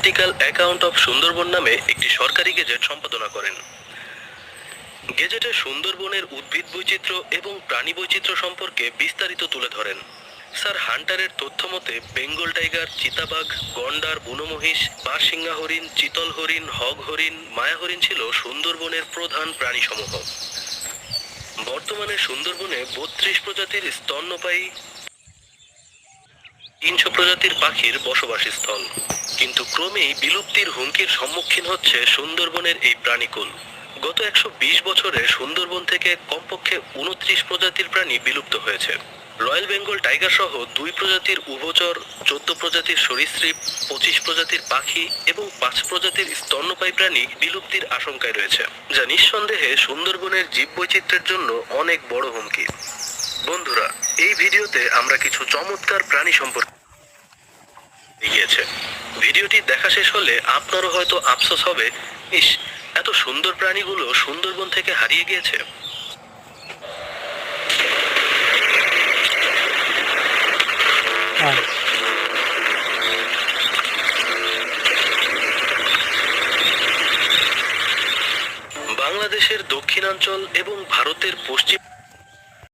Statistical account of Sundarban নামে একটি সরকারি গেজেট সম্পাদনা করেন। গেজেটে সুন্দরবনের উদ্ভিদ বৈচিত্র্য এবং প্রাণী বৈচিত্র্য সম্পর্কে বিস্তারিত তুলে ধরেন। স্যার হান্টারের তথ্য মতে বেঙ্গল টাইগার, চিতাবাঘ, গন্ডার, বুনো মহিষ, বারশিঙা হরিণ, চিতল হরিণ, হগ হরিণ, মায়া হরিণ ছিল সুন্দরবনের প্রধান প্রাণীসমূহ। বর্তমানে সুন্দরবনে 32 প্রজাতির স্তন্যপায়ী, 300 প্রজাতির পাখির বসবাসস্থল। কিন্তু ক্রমেই বিলুপ্তির হুমকির সম্মুখীন হচ্ছে সুন্দরবনের এই প্রাণীকুল। গত 120 বছরে সুন্দরবন থেকে কমপক্ষে 29 প্রজাতির প্রাণী বিলুপ্ত হয়েছে। রয়্যাল বেঙ্গল টাইগার সহ 2 প্রজাতির উভচর, 14 প্রজাতির সরীসৃপ, 25 প্রজাতির পাখি এবং 5 প্রজাতির স্তন্যপায়ী প্রাণী বিলুপ্তির আশঙ্কায় রয়েছে, যা নিঃসন্দেহে সুন্দরবনের জীববৈচিত্র্যের জন্য অনেক বড় হুমকি। বন্ধুরা, এই ভিডিওতে আমরা কিছু চমৎকার প্রাণী সম্পর্কে গিয়েছে। ভিডিওটি দেখা শেষ হলে আপনারও হয়তো আফসোস হবে, ইস, এত সুন্দর প্রাণীগুলো সুন্দরবন থেকে হারিয়ে গিয়েছে। বাংলাদেশের দক্ষিণাঞ্চল এবং ভারতের পশ্চিম